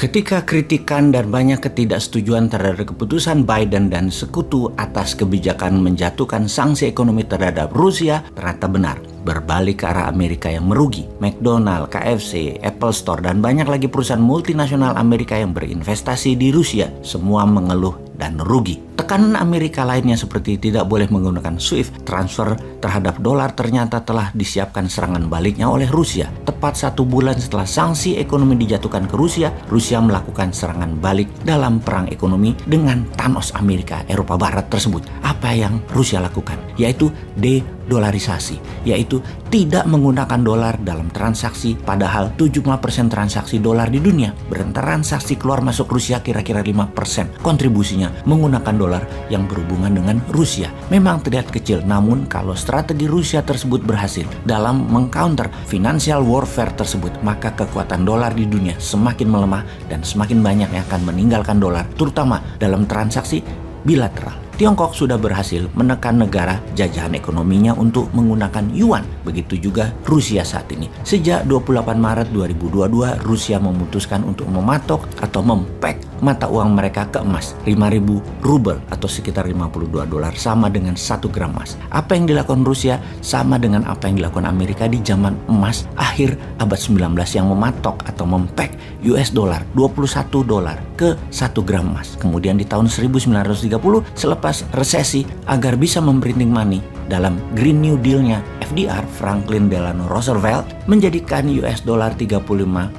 Ketika kritikan dan banyak ketidaksetujuan terhadap keputusan Biden dan sekutu atas kebijakan menjatuhkan sanksi ekonomi terhadap Rusia ternyata benar, berbalik ke arah Amerika yang merugi. McDonald, KFC, Apple Store, dan banyak lagi perusahaan multinasional Amerika yang berinvestasi di Rusia semua mengeluh dan rugi. Tekanan Amerika lainnya seperti tidak boleh menggunakan SWIFT transfer terhadap dolar ternyata telah disiapkan serangan baliknya oleh Rusia. Tepat 1 bulan setelah sanksi ekonomi dijatuhkan ke Rusia, Rusia melakukan serangan balik dalam perang ekonomi dengan Thanos Amerika Eropa Barat tersebut. Apa yang Rusia lakukan? Yaitu de-dolarisasi, yaitu tidak menggunakan dolar dalam transaksi, padahal 75% transaksi dolar di dunia bertransaksi keluar masuk Rusia kira-kira 5% kontribusinya menggunakan dolar yang berhubungan dengan Rusia. Memang terlihat kecil, namun kalau strategi Rusia tersebut berhasil dalam mengcounter financial warfare tersebut, maka kekuatan dolar di dunia semakin melemah dan semakin banyak yang akan meninggalkan dolar, terutama dalam transaksi bilateral. Tiongkok sudah berhasil menekan negara jajahan ekonominya untuk menggunakan yuan. Begitu juga Rusia saat ini. Sejak 28 Maret 2022, Rusia memutuskan untuk mematok atau mempek mata uang mereka ke emas 5.000 rubel atau sekitar 52 dolar, sama dengan 1 gram emas. Apa yang dilakukan Rusia sama dengan apa yang dilakukan Amerika di zaman emas akhir abad 19 yang mematok atau mempek US dollar 21 dolar ke 1 gram emas. Kemudian di tahun 1930 selepas resesi, agar bisa memprinting money dalam Green New Deal-nya FDR, Franklin Delano Roosevelt, menjadikan US dollar 35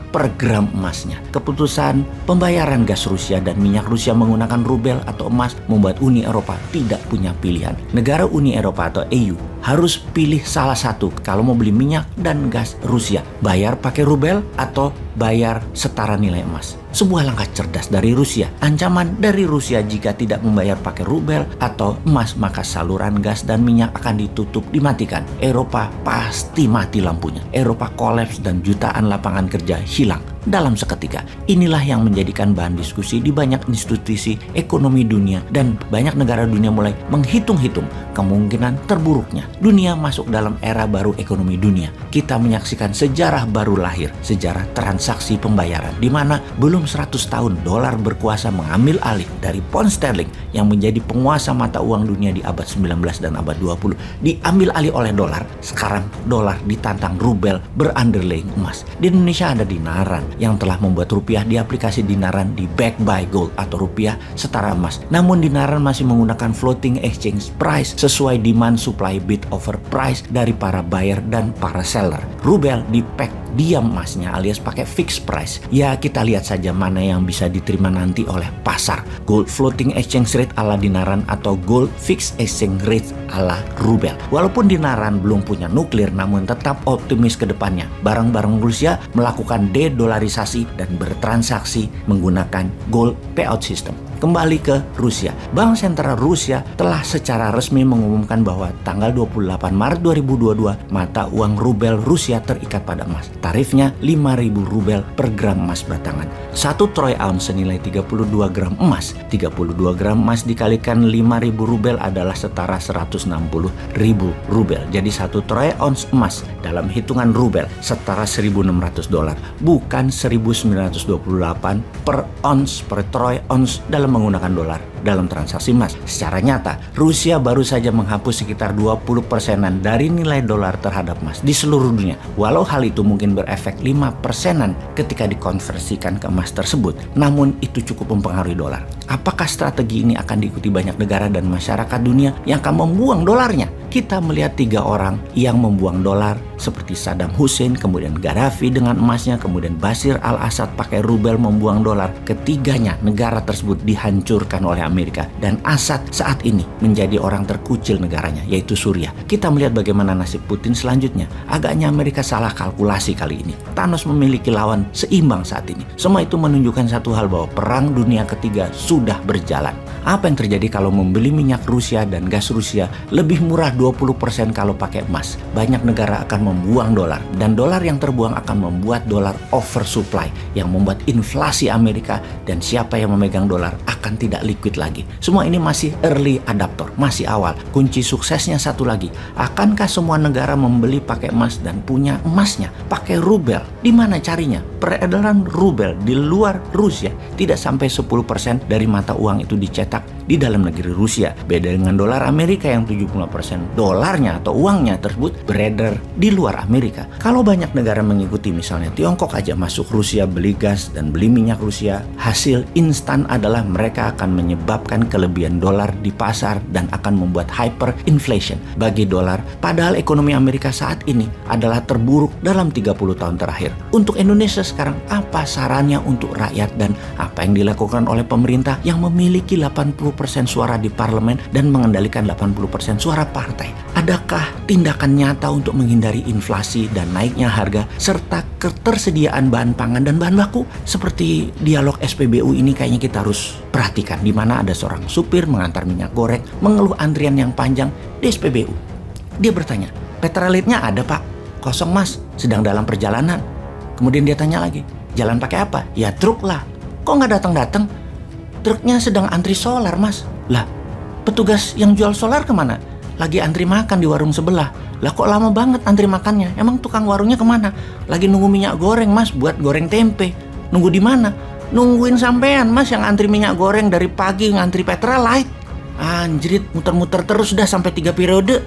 per gram emasnya. Keputusan pembayaran gas Rusia dan minyak Rusia menggunakan rubel atau emas membuat Uni Eropa tidak punya pilihan. Negara Uni Eropa atau EU harus pilih salah satu kalau mau beli minyak dan gas Rusia. Bayar pakai rubel atau bayar setara nilai emas. Sebuah langkah cerdas dari Rusia. Ancaman dari Rusia jika tidak membayar pakai rubel atau emas, maka saluran gas dan minyak akan ditutup, dimatikan. Eropa pasti mati lampunya. Eropa kolaps dan jutaan lapangan kerja hilang dalam seketika. Inilah yang menjadikan bahan diskusi di banyak institusi ekonomi dunia, dan banyak negara dunia mulai menghitung-hitung kemungkinan terburuknya. Dunia masuk dalam era baru ekonomi dunia. Kita menyaksikan sejarah baru lahir, sejarah transaksi pembayaran, di mana belum 100 tahun dolar berkuasa mengambil alih dari pound sterling yang menjadi penguasa mata uang dunia di abad 19 dan abad 20, diambil alih oleh dolar. Sekarang dolar ditantang rubel berunderlying emas. Di Indonesia ada dinaran yang telah membuat rupiah di aplikasi dinaran di back by gold atau rupiah setara emas. Namun dinaran masih menggunakan floating exchange price sesuai demand supply bid over price dari para buyer dan para seller. Rubel di pack diam emasnya alias pakai fixed price. Ya, kita lihat saja mana yang bisa diterima nanti oleh pasar. Gold floating exchange rate ala dinaran atau gold fixed exchange rate ala rubel. Walaupun dinaran belum punya nuklir, namun tetap optimis ke depannya. Barang-barang Rusia melakukan de-dolarisasi dan bertransaksi menggunakan gold payout system. Kembali ke Rusia. Bank Sentral Rusia telah secara resmi mengumumkan bahwa tanggal 28 Maret 2022 mata uang rubel Rusia terikat pada emas. Tarifnya 5.000 rubel per gram emas batangan. 1 troy ounce senilai 32 gram emas. 32 gram emas dikalikan 5.000 rubel adalah setara 160.000 rubel. Jadi 1 troy ounce emas dalam hitungan rubel setara 1.600 dolar, bukan 1.928 per ounce per troy ounce dalam menggunakan dolar dalam transaksi emas. Secara nyata, Rusia baru saja menghapus sekitar 20%-an dari nilai dolar terhadap emas di seluruh dunia. Walau hal itu mungkin berefek 5%-an ketika dikonversikan ke emas tersebut, namun itu cukup mempengaruhi dolar. Apakah strategi ini akan diikuti banyak negara dan masyarakat dunia yang akan membuang dolarnya? Kita melihat 3 orang yang membuang dolar, seperti Saddam Hussein, kemudian Gaddafi dengan emasnya, kemudian Bashar al-Assad pakai rubel membuang dolar. Ketiganya negara tersebut dihancurkan oleh Amerika, dan Assad saat ini menjadi orang terkucil negaranya, yaitu Suriah. Kita melihat bagaimana nasib Putin selanjutnya. Agaknya Amerika salah kalkulasi kali ini. Thanos memiliki lawan seimbang saat ini. Semua itu menunjukkan satu hal, bahwa perang dunia ketiga sudah berjalan. Apa yang terjadi kalau membeli minyak Rusia dan gas Rusia lebih murah 20% kalau pakai emas? Banyak negara akan membuang dolar, dan dolar yang terbuang akan membuat dolar oversupply yang membuat inflasi Amerika, dan siapa yang memegang dolar akan tidak liquid lagi. Semua ini masih early adapter, masih awal. Kunci suksesnya satu lagi, akankah semua negara membeli pakai emas dan punya emasnya pakai rubel? Di mana carinya? peredaran rubel di luar Rusia tidak sampai 10% dari mata uang itu dicetak di dalam negeri Rusia. Beda dengan dolar Amerika yang 75% dolarnya atau uangnya tersebut beredar di luar Amerika. Kalau banyak negara mengikuti, misalnya Tiongkok aja masuk Rusia beli gas dan beli minyak Rusia, hasil instan adalah mereka akan menyebabkan kelebihan dolar di pasar dan akan membuat hyperinflation bagi dolar. Padahal ekonomi Amerika saat ini adalah terburuk dalam 30 tahun terakhir. Untuk Indonesia sekarang, apa sarannya untuk rakyat dan apa yang dilakukan oleh pemerintah yang memiliki 80% suara di parlemen dan mengendalikan 80% suara partai? Adakah tindakan nyata untuk menghindari inflasi dan naiknya harga serta ketersediaan bahan pangan dan bahan baku? Seperti dialog SPBU ini kayaknya kita harus perhatikan, di mana ada seorang supir mengantar minyak goreng mengeluh antrian yang panjang di SPBU. Dia bertanya, "Petrolitnya ada pak?" "Kosong mas, sedang dalam perjalanan." Kemudian dia tanya lagi, "Jalan pakai apa?" "Ya truk lah." "Kok nggak datang-datang?" "Truknya sedang antri solar mas." "Lah, petugas yang jual solar kemana?" "Lagi antri makan di warung sebelah." "Lah kok lama banget antri makannya? Emang tukang warungnya kemana?" "Lagi nunggu minyak goreng mas buat goreng tempe." "Nunggu di mana?" "Nungguin sampean mas yang antri minyak goreng dari pagi ngantri Petralite." Anjrit, muter-muter terus dah sampai 3 periode.